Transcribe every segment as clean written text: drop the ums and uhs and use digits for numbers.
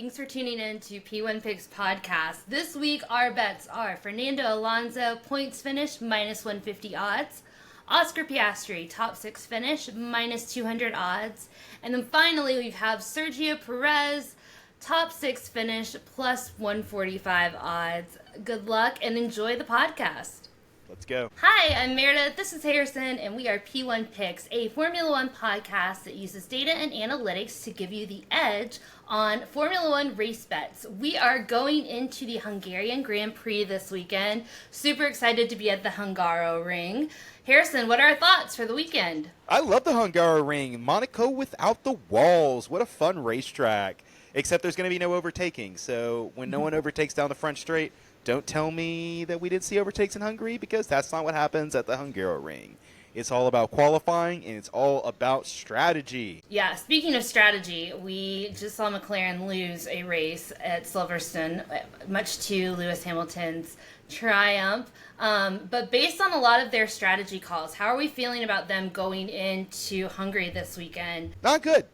Thanks for tuning in to P1 Picks podcast. This week, our bets are Fernando Alonso, points finish, minus 150 odds. Oscar Piastri, top 6 finish, minus 200 odds. And then finally, we have Sergio Perez, top 6 finish, plus 145 odds. Good luck and enjoy the podcast. Let's go. Hi, I'm Meredith. This is Harrison, and we are P1 Picks, a Formula One podcast that uses data and analytics to give you the edge on Formula One race bets. We are going into the Hungarian Grand Prix this weekend. Super excited to be at the Hungaroring. Harrison, what are our thoughts for the weekend? I love the Hungaroring. Monaco without the walls. What a fun racetrack. Except there's going to be no overtaking. So when no one overtakes down the front straight, don't tell me that we didn't see overtakes in Hungary, because that's not what happens at the Hungaroring. It's all about qualifying, and it's all about strategy. Yeah, speaking of strategy, we just saw McLaren lose a race at Silverstone, much to Lewis Hamilton's triumph. But based on a lot of their strategy calls, how are we feeling about them going into Hungary this weekend? Not good.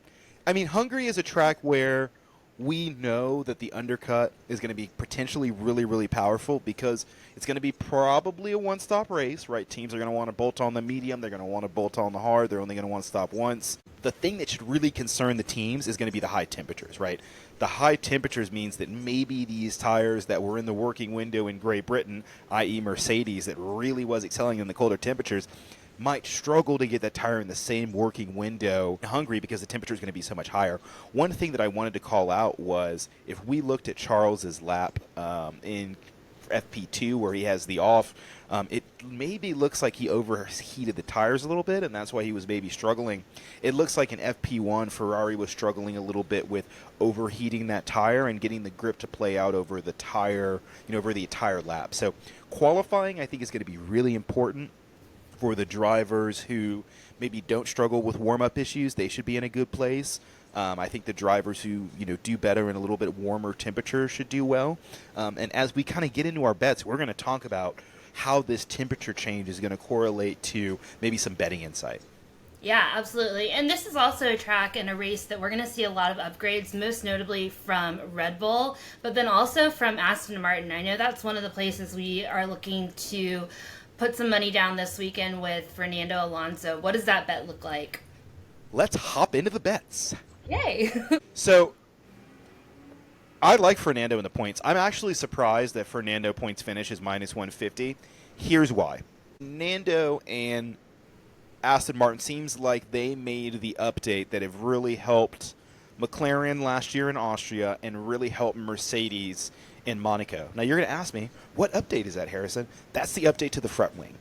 I mean, Hungary is a track where we know that the undercut is going to be potentially really, really powerful, because it's going to be probably a one-stop race, right? Teams are going to want to bolt on the medium. They're going to want to bolt on the hard. They're only going to want to stop once. The thing that should really concern the teams is going to be the high temperatures, right? The high temperatures means that maybe these tires that were in the working window in Great Britain, i.e. Mercedes, that really was excelling in the colder temperatures, might struggle to get that tire in the same working window in Hungary, because the temperature is going to be so much higher. One thing that I wanted to call out was, if we looked at Charles's lap in FP2 where he has the off, it maybe looks like he overheated the tires a little bit, and that's why he was maybe struggling. It looks like in FP1 Ferrari was struggling a little bit with overheating that tire and getting the grip to play out over the tire, over the entire lap. So qualifying, I think, is going to be really important for the drivers who maybe don't struggle with warm-up issues. They should be in a good place. I think the drivers who do better in a little bit warmer temperature should do well. And as we kind of get into our bets, we're going to talk about how this temperature change is going to correlate to maybe some betting insight. Yeah, absolutely. And this is also a track and a race that we're going to see a lot of upgrades, most notably from Red Bull, but then also from Aston Martin. I know that's one of the places we are looking to put some money down this weekend with Fernando Alonso. What does that bet look like? Let's hop into the bets. Yay! So, I like Fernando in the points. I'm actually surprised that Fernando points finish is minus 150. Here's why. Fernando and Aston Martin seems like they made the update that have really helped McLaren last year in Austria and really helped Mercedes in Monaco. Now, you're going to ask me, what update is that, Harrison? That's the update to the front wing.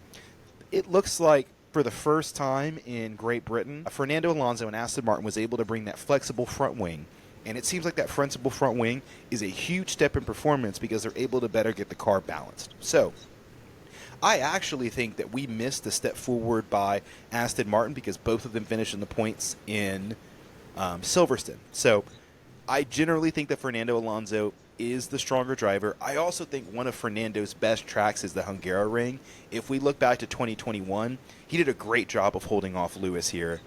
It looks like for the first time in Great Britain, Fernando Alonso and Aston Martin was able to bring that flexible front wing. And it seems like that flexible front wing is a huge step in performance, because they're able to better get the car balanced. So, I actually think that we missed a step forward by Aston Martin, because both of them finished in the points in Silverstone. So, I generally think that Fernando Alonso is the stronger driver. I also think one of Fernando's best tracks is the Hungaroring. If we look back to 2021, he did a great job of holding off Lewis here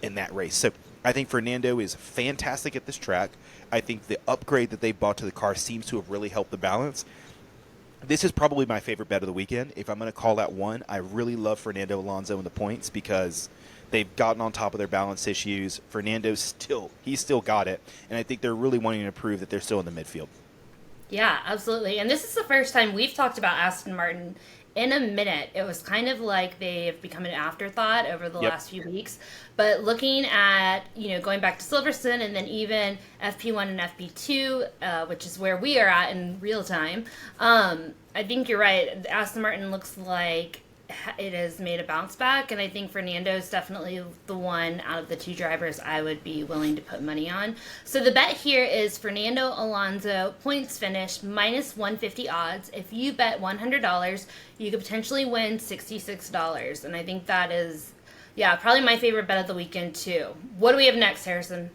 in that race. So I think Fernando is fantastic at this track. I think the upgrade that they brought to the car seems to have really helped the balance. This is probably my favorite bet of the weekend. If I'm going to call out one, I really love Fernando Alonso in the points, because they've gotten on top of their balance issues. Fernando's still got it. And I think they're really wanting to prove that they're still in the midfield. Yeah, absolutely. And this is the first time we've talked about Aston Martin in a minute. It was kind of like they've become an afterthought over the last few weeks. But looking at, going back to Silverstone and then even FP1 and FP2, which is where we are at in real time, I think you're right. Aston Martin looks like it has made a bounce back, and I think Fernando is definitely the one out of the two drivers I would be willing to put money on. So the bet here is Fernando Alonso points finish minus 150 odds. If you bet $100, you could potentially win $66, and I think that is, probably my favorite bet of the weekend too. What do we have next, Harrison?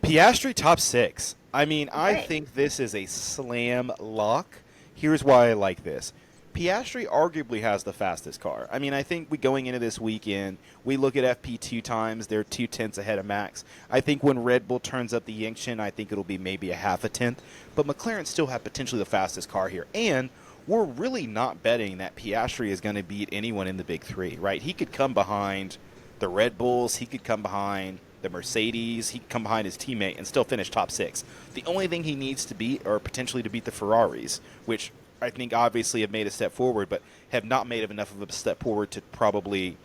Piastri top 6. I mean, I think this is a slam lock. Here's why I like this. Piastri arguably has the fastest car. I mean, I think going into this weekend, we look at FP2 times, they're 2/10 ahead of Max. I think when Red Bull turns up the Yankton, I think it'll be maybe a half a tenth. But McLaren still have potentially the fastest car here. And we're really not betting that Piastri is going to beat anyone in the big three, right? He could come behind the Red Bulls, he could come behind the Mercedes, he could come behind his teammate and still finish top 6. The only thing he needs to beat, or potentially to beat, the Ferraris, which I think obviously have made a step forward, but have not made enough of a step forward to probably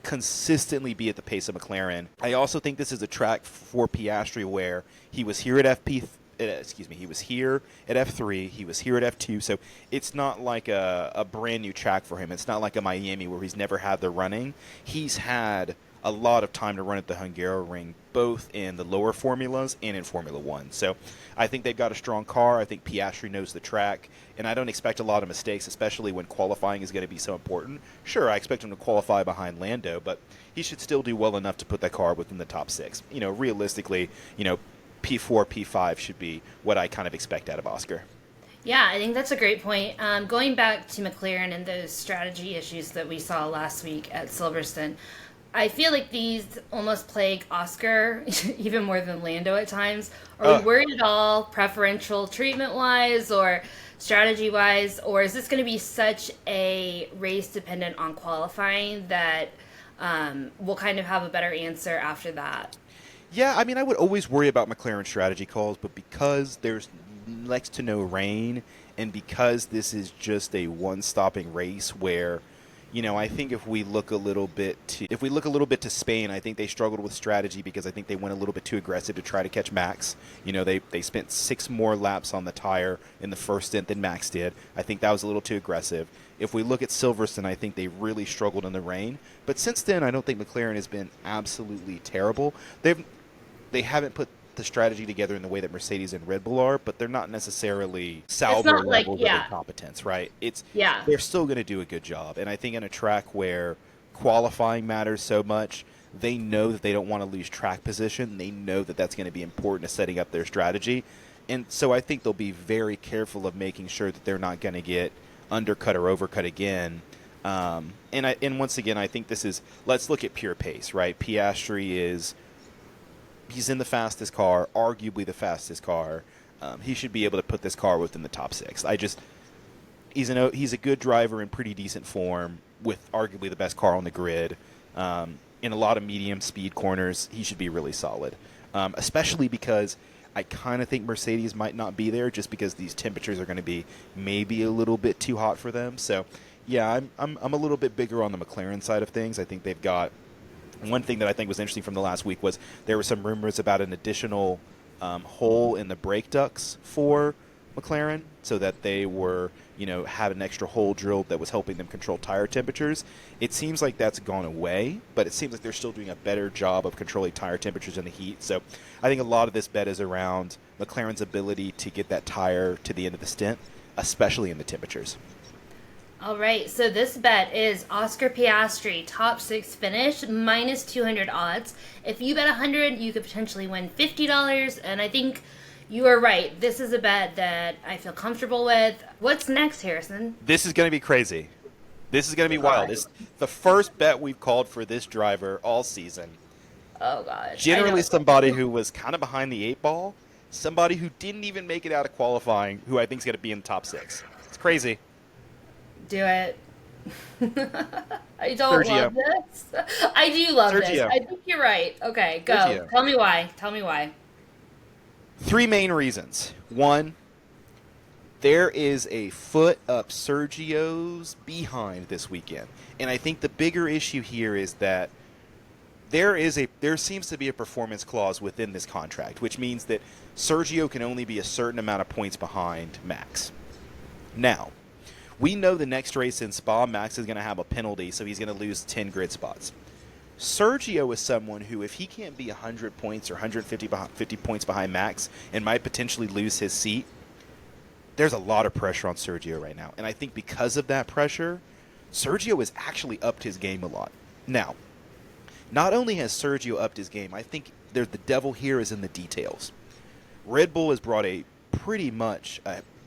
consistently be at the pace of McLaren. I also think this is a track for Piastri where he was here at he was here at F3, he was here at F2, so it's not like a brand new track for him. It's not like a Miami where he's never had the running. He's had a lot of time to run at the Hungaroring, both in the lower formulas and in Formula One. So I think they've got a strong car. I think Piastri knows the track, and I don't expect a lot of mistakes, especially when qualifying is going to be so important. Sure, I expect him to qualify behind Lando, but he should still do well enough to put that car within the top 6. Realistically, P4, P5 should be what I kind of expect out of Oscar. Yeah, I think that's a great point. Going back to McLaren and those strategy issues that we saw last week at Silverstone, I feel like these almost plague Oscar even more than Lando at times. Are we worried at all, preferential treatment-wise or strategy-wise, or is this going to be such a race dependent on qualifying that we'll kind of have a better answer after that? Yeah, I mean, I would always worry about McLaren strategy calls, but because there's next to no rain, and because this is just a one-stopping race where, I think if we look a little bit to Spain, I think they struggled with strategy because I think they went a little bit too aggressive to try to catch Max. They spent 6 more laps on the tire in the first stint than Max did. I think that was a little too aggressive. If we look at Silverstone, I think they really struggled in the rain. But since then, I don't think McLaren has been absolutely terrible. They haven't put the strategy together in the way that Mercedes and Red Bull are, but they're not necessarily Sauber levels of incompetence, right? They're still going to do a good job. And I think in a track where qualifying matters so much, they know that they don't want to lose track position. They know that that's going to be important to setting up their strategy. And so I think they'll be very careful of making sure that they're not going to get undercut or overcut again. And once again, I think let's look at pure pace, right? Piastri he's in the fastest car, arguably the fastest car. He should be able to put this car within the top 6. He's a good driver in pretty decent form with arguably the best car on the grid. In a lot of medium speed corners, he should be really solid, especially because I kind of think Mercedes might not be there just because these temperatures are going to be maybe a little bit too hot for them. So, yeah, I'm a little bit bigger on the McLaren side of things. I think they've got one thing that I think was interesting from the last week was there were some rumors about an additional hole in the brake ducts for McLaren so that they had an extra hole drilled that was helping them control tire temperatures. It seems like that's gone away, but it seems like they're still doing a better job of controlling tire temperatures in the heat. So I think a lot of this bet is around McLaren's ability to get that tire to the end of the stint, especially in the temperatures. All right, so this bet is Oscar Piastri, top 6 finish, minus 200 odds. If you bet 100, you could potentially win $50, and I think you are right. This is a bet that I feel comfortable with. What's next, Harrison? This is going to be crazy. This is going to be wild. It's the first bet we've called for this driver all season. Oh, gosh. Generally somebody who was kind of behind the 8 ball, somebody who didn't even make it out of qualifying, who I think is going to be in the top 6. It's crazy. Do it. I don't Sergio. love this. I do love Sergio. this. I think you're right. Okay, go. Sergio. Tell me why. Tell me why. 3 main reasons. 1, there is a foot up Sergio's behind this weekend. And I think the bigger issue here is that there seems to be a performance clause within this contract, which means that Sergio can only be a certain amount of points behind Max. Now, we know the next race in Spa, Max is going to have a penalty, so he's going to lose 10 grid spots. Sergio is someone who, if he can't be 100 points or 150 points behind Max and might potentially lose his seat, there's a lot of pressure on Sergio right now. And I think because of that pressure, Sergio has actually upped his game a lot. Now, not only has Sergio upped his game, I think the devil here is in the details. Red Bull has brought a pretty much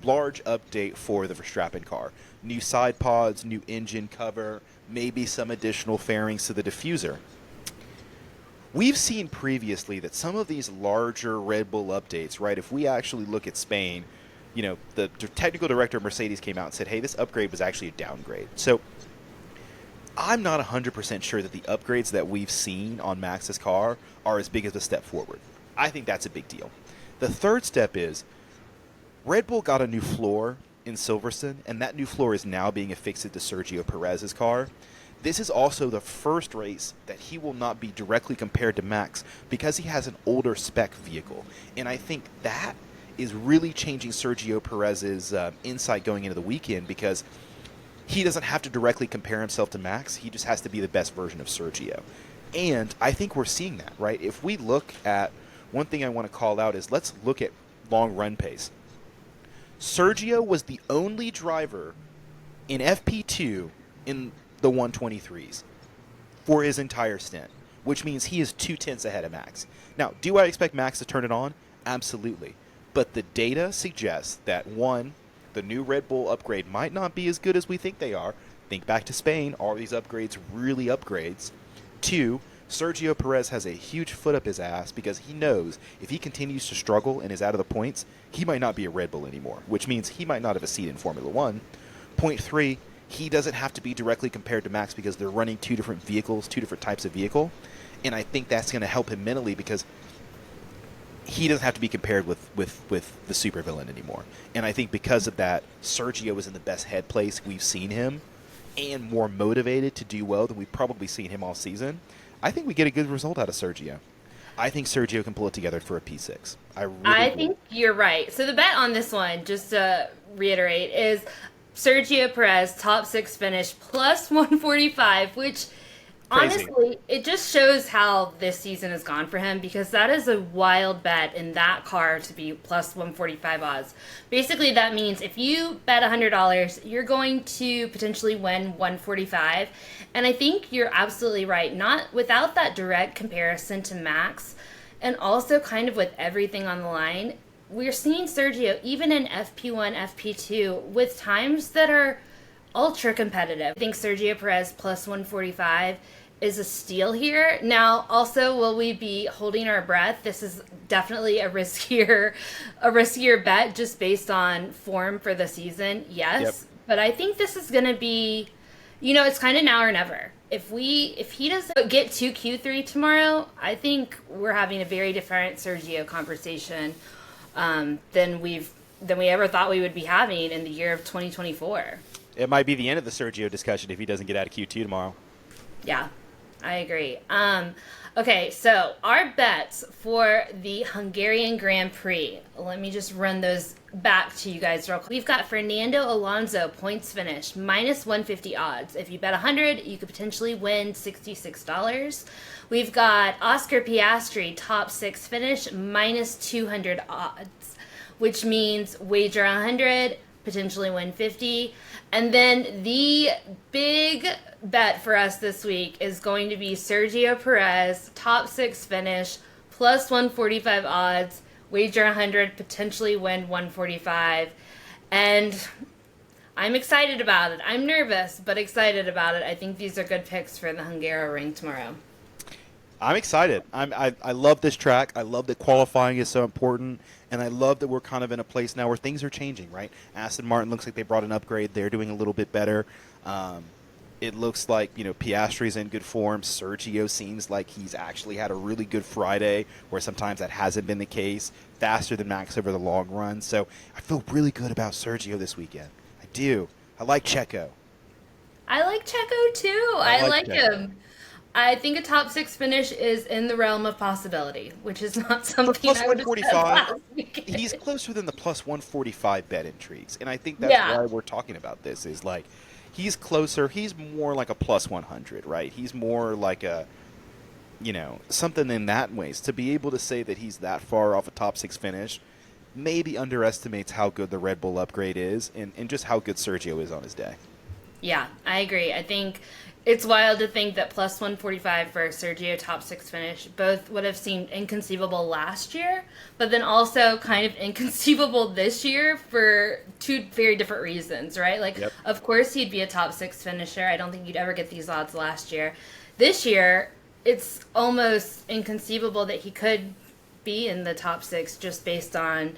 large update for the Verstappen car. New side pods, new engine cover, maybe some additional fairings to the diffuser. We've seen previously that some of these larger Red Bull updates, right, if we actually look at Spain, the technical director of Mercedes came out and said, hey, this upgrade was actually a downgrade. So I'm not 100% sure that the upgrades that we've seen on Max's car are as big as a step forward. I think that's a big deal. The third step is Red Bull got a new floor in Silverstone, and that new floor is now being affixed to Sergio Perez's car. This is also the first race that he will not be directly compared to Max because he has an older spec vehicle. And I think that is really changing Sergio Perez's insight going into the weekend, because he doesn't have to directly compare himself to Max. He just has to be the best version of Sergio. And I think we're seeing that, right? If we look at, one thing I want to call out is, let's look at long run pace. Sergio was the only driver in FP2 in the 123s for his entire stint, which means he is 2/10 ahead of Max. Now, do I expect Max to turn it on? Absolutely. But the data suggests that, one, the new Red Bull upgrade might not be as good as we think they are. Think back to Spain. Are these upgrades really upgrades? Two, Sergio Perez has a huge foot up his ass because he knows if he continues to struggle and is out of the points, he might not be a Red Bull anymore, which means he might not have a seat in Formula One. Point three, he doesn't have to be directly compared to Max because they're running two different vehicles, two different types of vehicle. And I think that's going to help him mentally because he doesn't have to be compared with the supervillain anymore. And I think because of that, Sergio is in the best head place we've seen him and more motivated to do well than we've probably seen him all season. I think we get a good result out of Sergio. I think Sergio can pull it together for a P6. I think you're right. So the bet on this one, just to reiterate, is Sergio Perez top 6 finish plus 145, which Crazy. honestly, it just shows how this season has gone for him, because that is a wild bet in that car to be plus 145 odds. Basically, that means if you bet $100, you're going to potentially win 145. And I think you're absolutely right. Not without that direct comparison to Max, and also kind of with everything on the line, we're seeing Sergio even in FP1, FP2 with times that are ultra competitive. I think Sergio Perez plus 145 is a steal here. Now, also, will we be holding our breath? This is definitely a riskier bet just based on form for the season. Yes, Yep. but I think this is going to be, it's kind of now or never. If he doesn't get to Q3 tomorrow, I think we're having a very different Sergio conversation than we ever thought we would be having in the year of 2024. It might be the end of the Sergio discussion if he doesn't get out of Q2 tomorrow. Yeah, I agree. Okay, so our bets for the Hungarian Grand Prix. Let me just run those back to you guys real quick. We've got Fernando Alonso points finish, minus 150 odds. If you bet 100, you could potentially win $66. We've got Oscar Piastri top 6 finish, minus 200 odds, which means wager 100, potentially win 50. And then the big bet for us this week is going to be Sergio Perez, top 6 finish, plus 145 odds, wager 100, potentially win 145. And I'm excited about it. I'm nervous, but excited about it. I think these are good picks for the Hungaroring tomorrow. I'm excited. I love this track. I love that qualifying is so important, and I love that we're kind of in a place now where things are changing, right? Aston Martin looks like they brought an upgrade. They're doing a little bit better. It looks like, Piastri's in good form. Sergio seems like he's actually had a really good Friday, where sometimes that hasn't been the case. Faster than Max over the long run. So I feel really good about Sergio this weekend. I do. I like Checo. I like Checo too. I like Checo. him. I think a top 6 finish is in the realm of possibility, which is not For something plus I would have said 145, last week. he's closer than the plus 145 bet intrigues. And I think that's Yeah. why we're talking about this, is like, he's closer. He's more like a plus 100, right? He's more like a, something in that ways. To be able to say that he's that far off a top 6 finish maybe underestimates how good the Red Bull upgrade is and just how good Sergio is on his day. Yeah, I agree. I think it's wild to think that plus 145 for Sergio top six finish both would have seemed inconceivable last year, but then also kind of inconceivable this year for two very different reasons, right? Like, Yep. of course, he'd be a top six finisher. I don't think you'd ever get these odds last year. This year, it's almost inconceivable that he could be in the top six just based on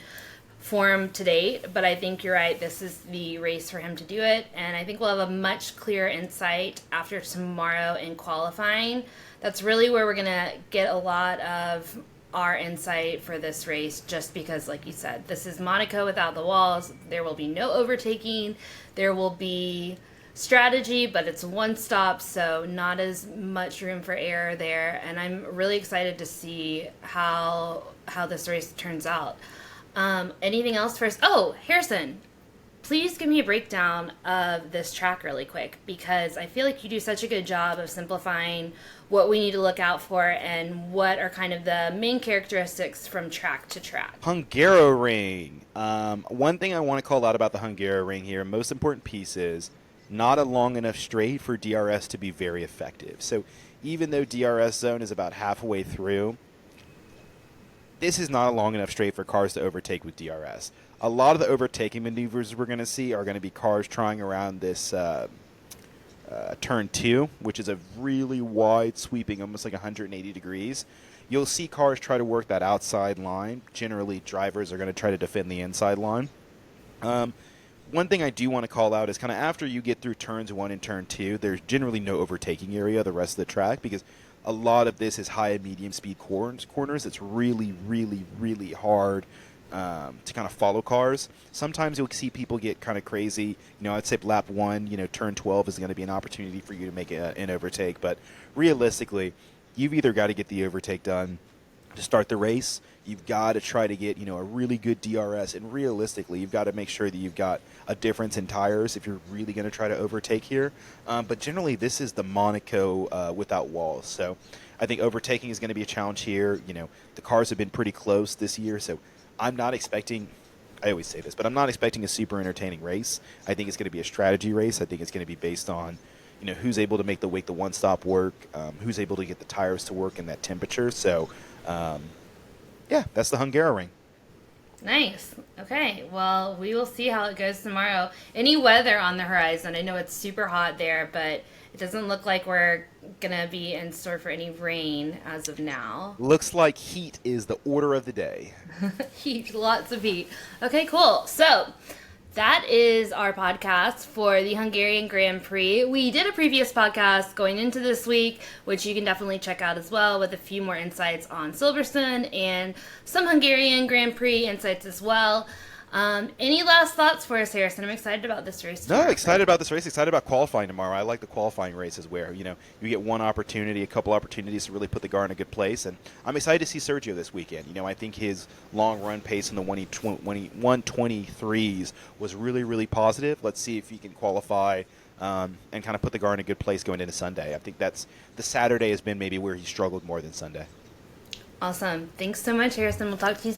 form to date, but I think you're right. This is the race for him to do it, and I think we'll have a much clearer insight after tomorrow in qualifying. That's really where we're gonna get a lot of our insight for this race, just because, like you said, this is Monaco without the walls. There will be no overtaking. There will be strategy, but it's one stop, so not as much room for error there. And I'm really excited to see how this race turns out. Anything else first? Oh, Harrison, please give me a breakdown of this track really quick, because I feel like you do such a good job of simplifying what we need to look out for and what are kind of the main characteristics from track to track. Hungaroring. One thing I want to call out about the Hungaroring here, most important piece is not a long enough straight for DRS to be very effective. So even though DRS zone is about halfway through, this is not a long enough straight for cars to overtake with DRS. A lot of the overtaking maneuvers we're going to see are going to be cars trying around this turn 2, which is a really wide, sweeping, almost like 180 degrees. You'll see cars try to work that outside line. Generally, drivers are going to try to defend the inside line. One thing I do want to call out is kind of after you get through turns 1 and turn 2, there's generally no overtaking area the rest of the track, because a lot of this is high and medium speed corners. It's really, really, really hard to kind of follow cars. Sometimes you'll see people get kind of crazy. I'd say lap 1, turn 12 is going to be an opportunity for you to make an overtake. But realistically, you've either got to get the overtake done to start the race. You've got to try to get, a really good DRS. And realistically, you've got to make sure that you've got a difference in tires if you're really going to try to overtake here. But generally, this is the Monaco without walls. So I think overtaking is going to be a challenge here. The cars have been pretty close this year. So I'm not expecting, I always say this, but I'm not expecting a super entertaining race. I think it's going to be a strategy race. I think it's going to be based on, who's able to make the one-stop work, who's able to get the tires to work in that temperature. So, yeah, that's the Hungaroring. Nice. Okay. Well, we will see how it goes tomorrow. Any weather on the horizon? I know it's super hot there, but it doesn't look like we're going to be in store for any rain as of now. Looks like heat is the order of the day. Heat. Lots of heat. Okay, cool. So that is our podcast for the Hungarian Grand Prix. We did a previous podcast going into this week, which you can definitely check out as well, with a few more insights on Silverstone and some Hungarian Grand Prix insights as well. Any last thoughts for us, Harrison? I'm excited about this race tomorrow. No, excited about this race. Excited about qualifying tomorrow. I like the qualifying races where, you get one opportunity, a couple opportunities to really put the car in a good place. And I'm excited to see Sergio this weekend. I think his long run pace in the 123s was really, really positive. Let's see if he can qualify and kind of put the car in a good place going into Sunday. I think the Saturday has been maybe where he struggled more than Sunday. Awesome. Thanks so much, Harrison. We'll talk to you soon.